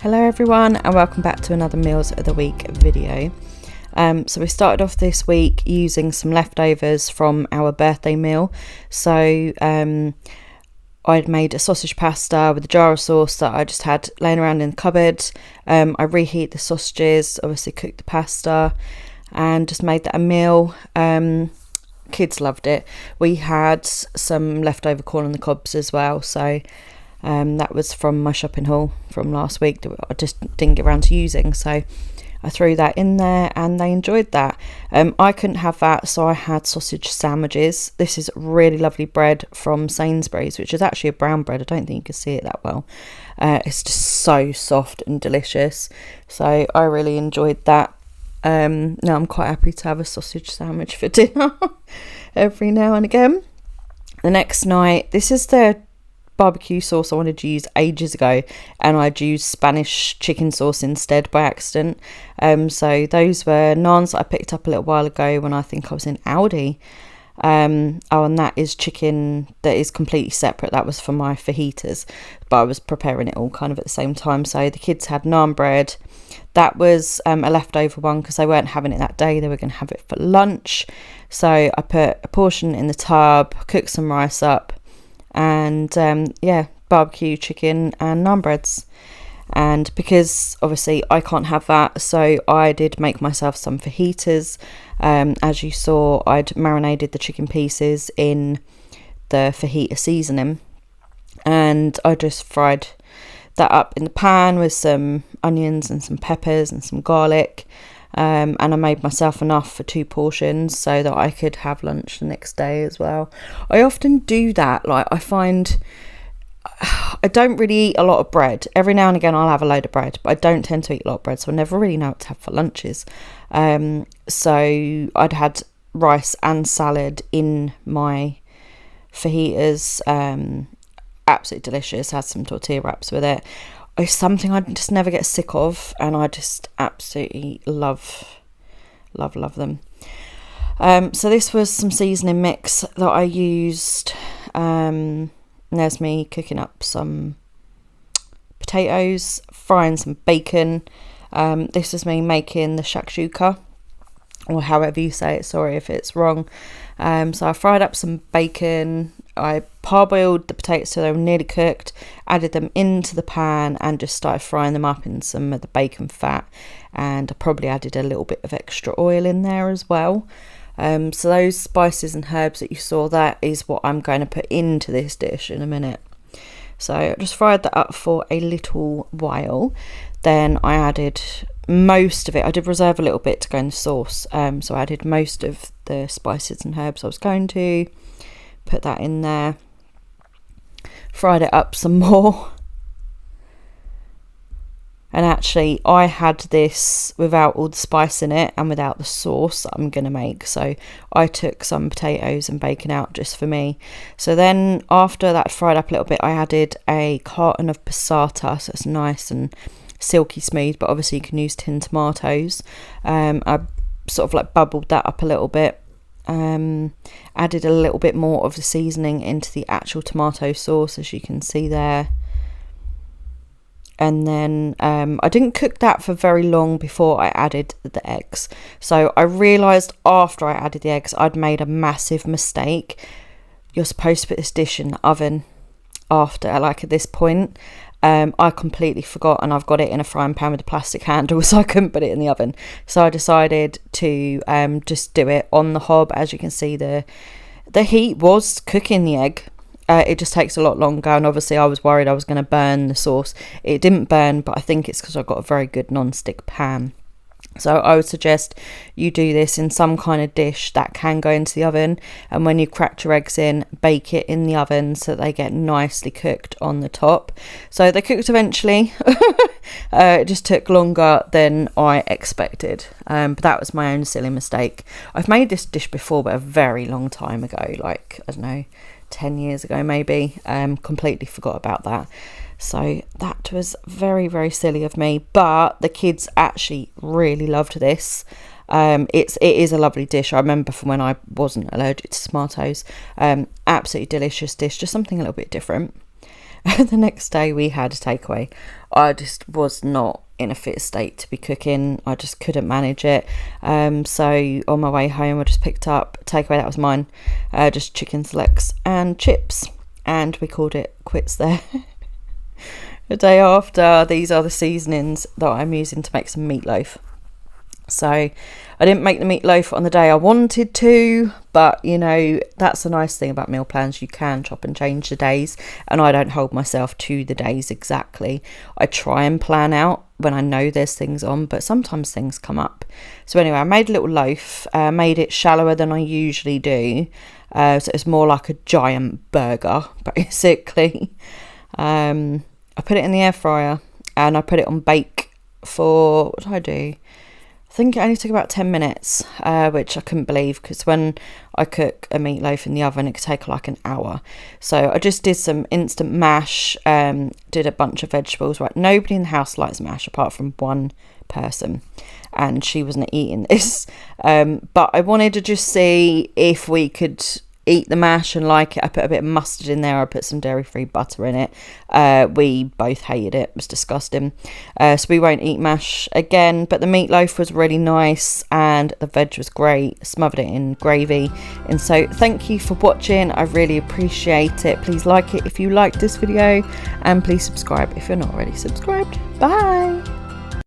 Hello everyone, and welcome back to another Meals of the Week video. So we started off this week using some leftovers from our birthday meal. So I'd made a sausage pasta with a jar of sauce that I just had laying around in the cupboard. I reheated the sausages, obviously cooked the pasta, and just made that a meal. Kids loved it. We had some leftover corn on the cobs as well, so that was from my shopping haul from last week that I just didn't get around to using, so I threw that in there and they enjoyed that. I couldn't have that, so I had sausage sandwiches. This is really lovely bread from Sainsbury's, which is actually a brown bread. I don't think you can see it that well. It's just so soft and delicious, so I really enjoyed that. Now I'm quite happy to have a sausage sandwich for dinner every now and again. The next night, this is the barbecue sauce I wanted to use ages ago, and I'd used Spanish chicken sauce instead by accident. So those were naans that I picked up a little while ago when I think I was in Aldi. And that is chicken that is completely separate. That was for my fajitas, but I was preparing it all kind of at the same time. So the kids had naan bread. That was a leftover one because they weren't having it that day. They were going to have it for lunch. So I put a portion in the tub, cooked some rice up, and barbecue chicken and naan breads. And because obviously I can't have that, so I did make myself some fajitas. As you saw, I'd marinated the chicken pieces in the fajita seasoning, and I just fried that up in the pan with some onions and some peppers and some garlic. And I made myself enough for 2 portions so that I could have lunch the next day as well. I often do that. Like, I find I don't really eat a lot of bread. Every now and again I'll have a load of bread, but I don't tend to eat a lot of bread, so I never really know what to have for lunches. So I'd had rice and salad in my fajitas. Absolutely delicious. Had some tortilla wraps with it. It's something I just never get sick of, and I just absolutely love them. So this was some seasoning mix that I used. There's me cooking up some potatoes, frying some bacon. This is me making the shakshuka, or however you say it. Sorry if it's wrong. So I fried up some bacon. I parboiled the potatoes so they were nearly cooked, added them into the pan and just started frying them up in some of the bacon fat, and I probably added a little bit of extra oil in there as well. So those spices and herbs that you saw, that is what I'm going to put into this dish in a minute. So I just fried that up for a little while. Then I added most of it. I did reserve a little bit to go in the sauce, so I added most of the spices and herbs I was going to. Put that in there, fried it up some more, and actually I had this without all the spice in it and without the sauce that I'm going to make, so I took some potatoes and bacon out just for me. So then after that fried up a little bit, I added a carton of passata, so it's nice and silky smooth, but obviously you can use tinned tomatoes. I sort of like bubbled that up a little bit. Added a little bit more of the seasoning into the actual tomato sauce, as you can see there, and then I didn't cook that for very long before I added the eggs. So I realised after I added the eggs I'd made a massive mistake. You're supposed to put this dish in the oven after, like at this point. I completely forgot, and I've got it in a frying pan with a plastic handle, so I couldn't put it in the oven. So I decided to just do it on the hob. As you can see, the heat was cooking the egg. It just takes a lot longer, and obviously I was worried I was going to burn the sauce. It didn't burn, but I think it's because I've got a very good non-stick pan. So I would suggest you do this in some kind of dish that can go into the oven, and when you crack your eggs in, bake it in the oven so that they get nicely cooked on the top. So they cooked eventually. It just took longer than I expected, but that was my own silly mistake. I've made this dish before, but a very long time ago, like, I don't know, 10 years ago maybe. Completely forgot about that. So that was very, very silly of me, but the kids actually really loved this. It is a lovely dish. I remember from when I wasn't allergic to tomatoes. Absolutely delicious dish, just something a little bit different. The next day we had a takeaway. I just was not in a fit state to be cooking. I just couldn't manage it. So on my way home, I just picked up a takeaway. That was mine. Just chicken selects and chips. And we called it quits there. The day after, these are the seasonings that I'm using to make some meatloaf. So I didn't make the meatloaf on the day I wanted to, but you know, that's the nice thing about meal plans. You can chop and change the days, and I don't hold myself to the days exactly. I try and plan out when I know there's things on, but sometimes things come up. So anyway, I made a little loaf, made it shallower than I usually do. So it's more like a giant burger, basically. I put it in the air fryer and I put it on bake for, what did I do? I think it only took about 10 minutes, which I couldn't believe, because when I cook a meatloaf in the oven, it could take like an hour. So I just did some instant mash, did a bunch of vegetables. Right, nobody in the house likes mash apart from one person, and she wasn't eating this. But I wanted to just see if we could eat the mash and like it. I put a bit of mustard in there. I put some dairy-free butter in it. We both hated it. It was disgusting. So we won't eat mash again. But the meatloaf was really nice and the veg was great. Smothered it in gravy. And so thank you for watching. I really appreciate it. Please like it if you liked this video, and please subscribe if you're not already subscribed. Bye.